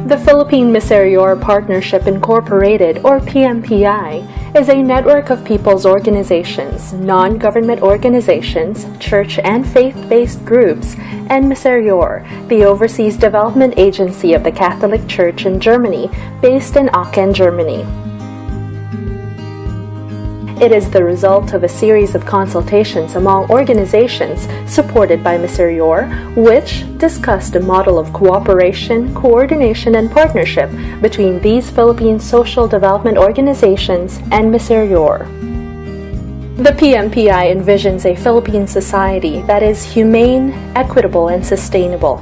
The Philippine Miserior Partnership Incorporated, or PMPI, is a network of people's organizations, non-government organizations, church and faith-based groups, and Miserior, the overseas development agency of the Catholic Church in Germany, based in Aachen, Germany. It is the result of a series of consultations among organizations supported by Miserior, which discussed a model of cooperation, coordination, and partnership between these Philippine social development organizations and Miserior. The PMPI envisions a Philippine society that is humane, equitable, and sustainable,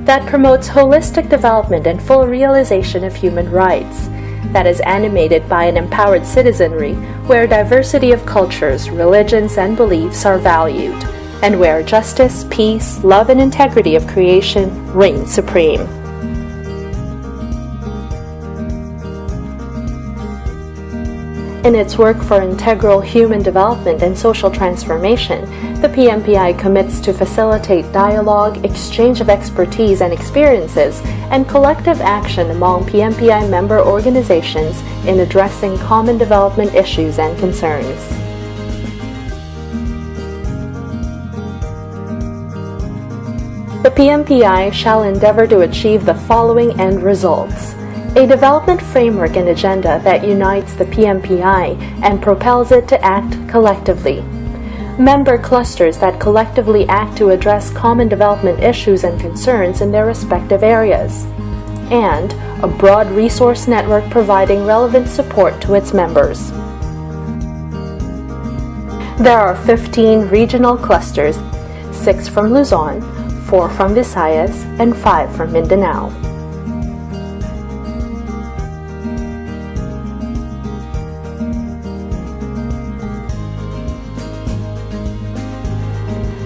that promotes holistic development and full realization of human rights, that is animated by an empowered citizenry where diversity of cultures, religions, and beliefs are valued, and where justice, peace, love, and integrity of creation reign supreme. In its work for integral human development and social transformation, the PMPI commits to facilitate dialogue, exchange of expertise and experiences, and collective action among PMPI member organizations in addressing common development issues and concerns. The PMPI shall endeavor to achieve the following end results: a development framework and agenda that unites the PMPI and propels it to act collectively. Member clusters that collectively act to address common development issues and concerns in their respective areas. And a broad resource network providing relevant support to its members. There are 15 regional clusters, 6 from Luzon, 4 from Visayas, and 5 from Mindanao.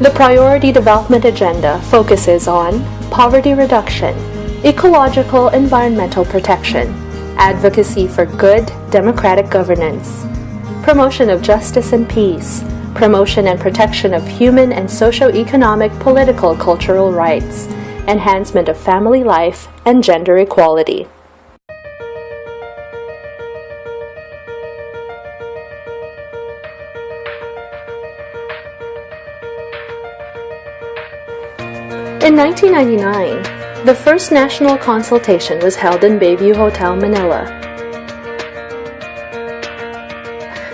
The Priority Development Agenda focuses on poverty reduction, ecological environmental protection, advocacy for good democratic governance, promotion of justice and peace, promotion and protection of human and socio-economic, political, cultural rights, enhancement of family life, and gender equality. In 1999, the first national consultation was held in Bayview Hotel, Manila.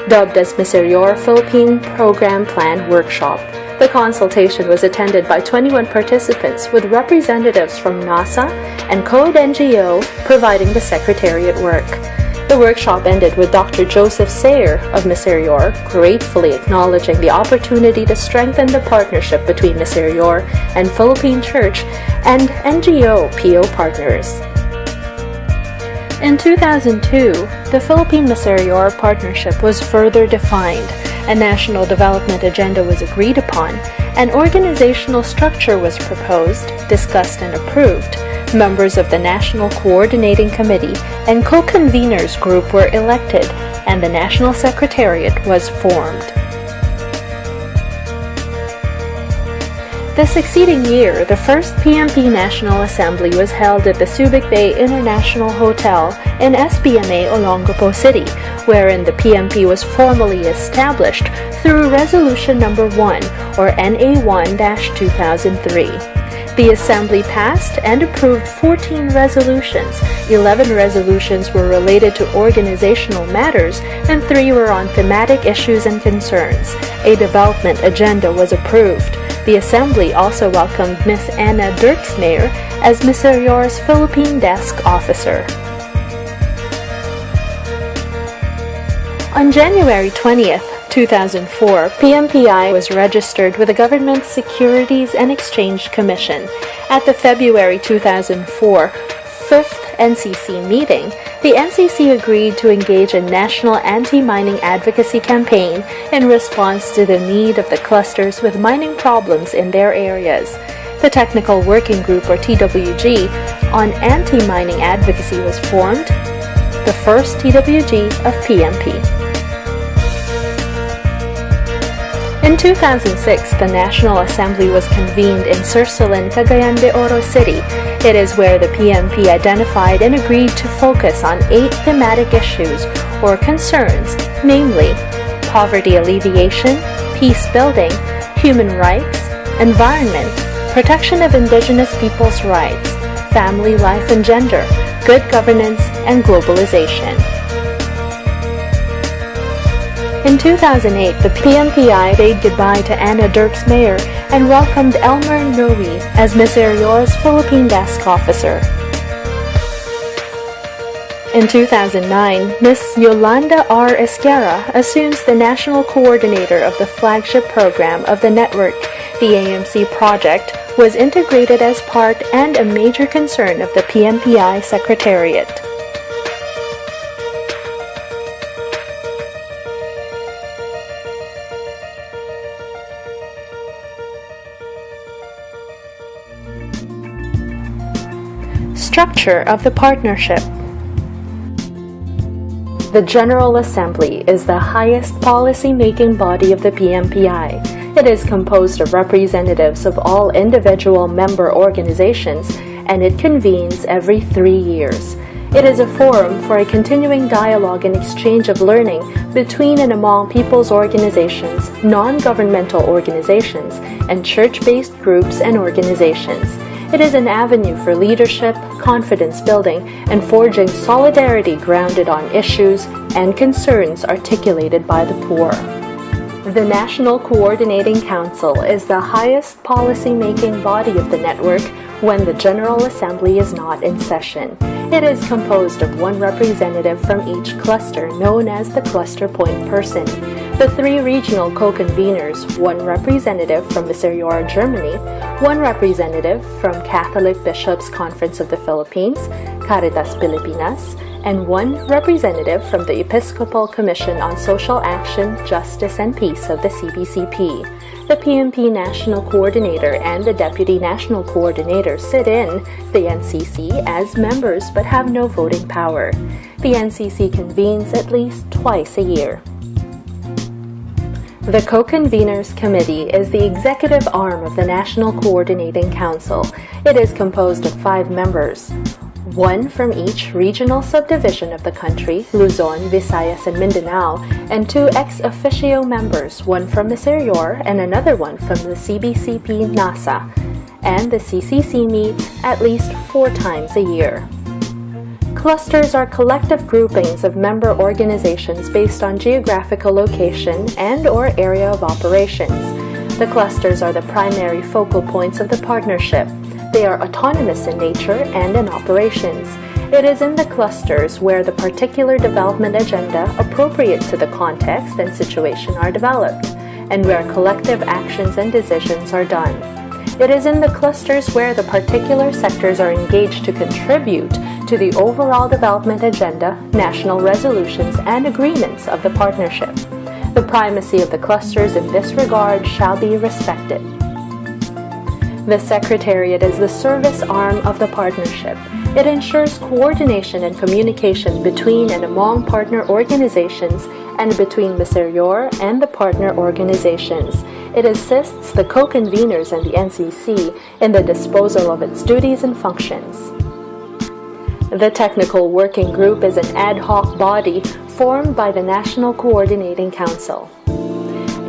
Dubbed as Miserior Philippine Program Plan Workshop, the consultation was attended by 21 participants with representatives from NASA and Code NGO providing the secretariat work. The workshop ended with Dr. Joseph Sayer of Miserior gratefully acknowledging the opportunity to strengthen the partnership between Miserior and Philippine Church and NGO PO partners. In 2002, the Philippine Miserior Partnership was further defined, a national development agenda was agreed upon, an organizational structure was proposed, discussed, and approved. Members of the National Coordinating Committee and co-conveners group were elected, and the National Secretariat was formed. The succeeding year, the first PMP National Assembly was held at the Subic Bay International Hotel in SBMA, Olongapo City, wherein the PMP was formally established through Resolution Number 1, or NA1-2003. The Assembly passed and approved 14 resolutions. 11 resolutions were related to organizational matters, and 3 were on thematic issues and concerns. A development agenda was approved. The Assembly also welcomed Ms. Anna Dirksmeyer as Miserior's Philippine Desk Officer. On January 20th, 2004, PMPI was registered with the Government Securities and Exchange Commission. At the February 2004 5th NCC meeting, the NCC agreed to engage a national anti-mining advocacy campaign in response to the need of the clusters with mining problems in their areas. The Technical Working Group, or TWG, on anti-mining advocacy was formed, the first TWG of PMP. In 2006, the National Assembly was convened in Sursolan, Cagayan de Oro City. It is where the PNP identified and agreed to focus on 8 thematic issues or concerns, namely poverty alleviation, peace building, human rights, environment, protection of indigenous peoples' rights, family life and gender, good governance, and globalization. In 2008, the PMPI bade goodbye to Anna Dirks Mayer and welcomed Elmer Noe as Miserior's Philippine Desk Officer. In 2009, Ms. Yolanda R. Esquerra assumes the National Coordinator of the flagship program of the network. The AMC project was integrated as part and a major concern of the PMPI Secretariat. Structure of the partnership. The General Assembly is the highest policy-making body of the PMPI. It is composed of representatives of all individual member organizations, and it convenes every 3 years. It is a forum for a continuing dialogue and exchange of learning between and among people's organizations, non-governmental organizations, and church-based groups and organizations. It is an avenue for leadership, confidence building, and forging solidarity grounded on issues and concerns articulated by the poor. The National Coordinating Council is the highest policy-making body of the network when the General Assembly is not in session. It is composed of 1 representative from each cluster, known as the cluster point person. The 3 regional co-conveners, 1 representative from Miserior, Germany, 1 representative from Catholic Bishops' Conference of the Philippines, Caritas Pilipinas, and 1 representative from the Episcopal Commission on Social Action, Justice, and Peace of the CBCP. The PNP National Coordinator and the Deputy National Coordinator sit in the NCC as members but have no voting power. The NCC convenes at least twice a year. The Co-Conveners Committee is the executive arm of the National Coordinating Council. It is composed of 5 members, 1 from each regional subdivision of the country, Luzon, Visayas, and Mindanao, and 2 ex officio members, 1 from Miserior and another one from the CBCP NASA. And the CCC meets at least 4 times a year. Clusters are collective groupings of member organizations based on geographical location and/or area of operations. The clusters are the primary focal points of the partnership. They are autonomous in nature and in operations. It is in the clusters where the particular development agenda appropriate to the context and situation are developed, and where collective actions and decisions are done. It is in the clusters where the particular sectors are engaged to contribute to the overall development agenda, national resolutions, and agreements of the partnership. The primacy of the clusters in this regard shall be respected. The Secretariat is the service arm of the partnership. It ensures coordination and communication between and among partner organizations and between Miserior and the partner organizations. It assists the co-conveners and the NCC in the disposal of its duties and functions. The Technical Working Group is an ad hoc body formed by the National Coordinating Council.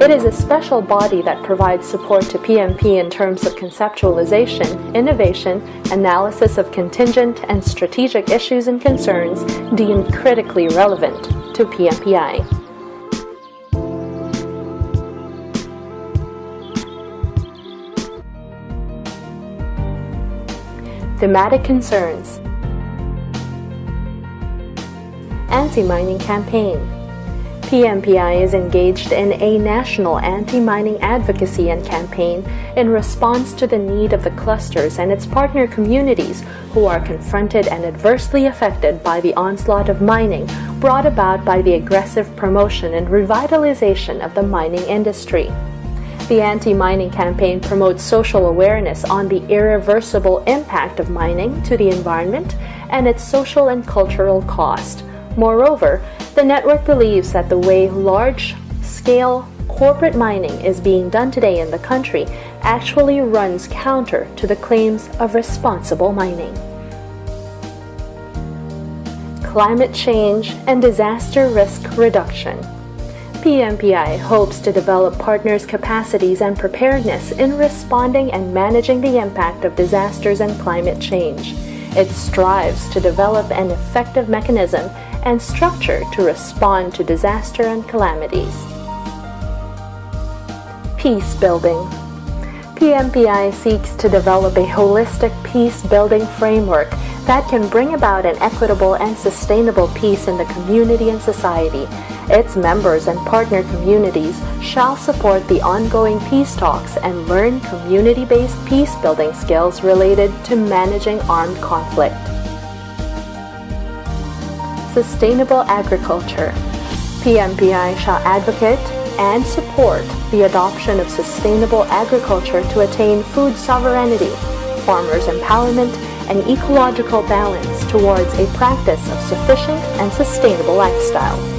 It is a special body that provides support to PMP in terms of conceptualization, innovation, analysis of contingent and strategic issues and concerns deemed critically relevant to PMPI. Thematic concerns. Anti-mining campaign. PMPI is engaged in a national anti-mining advocacy and campaign in response to the need of the clusters and its partner communities who are confronted and adversely affected by the onslaught of mining brought about by the aggressive promotion and revitalization of the mining industry. The anti-mining campaign promotes social awareness on the irreversible impact of mining to the environment and its social and cultural cost. Moreover, the network believes that the way large-scale corporate mining is being done today in the country actually runs counter to the claims of responsible mining. Climate change and disaster risk reduction. PMPI hopes to develop partners' capacities and preparedness in responding and managing the impact of disasters and climate change. It strives to develop an effective mechanism and structure to respond to disaster and calamities. Peace building. PMPI seeks to develop a holistic peace-building framework that can bring about an equitable and sustainable peace in the community and society. Its members and partner communities shall support the ongoing peace talks and learn community-based peace-building skills related to managing armed conflict. Sustainable agriculture. PMPI shall advocate and support the adoption of sustainable agriculture to attain food sovereignty, farmers' empowerment, and ecological balance towards a practice of sufficient and sustainable lifestyle.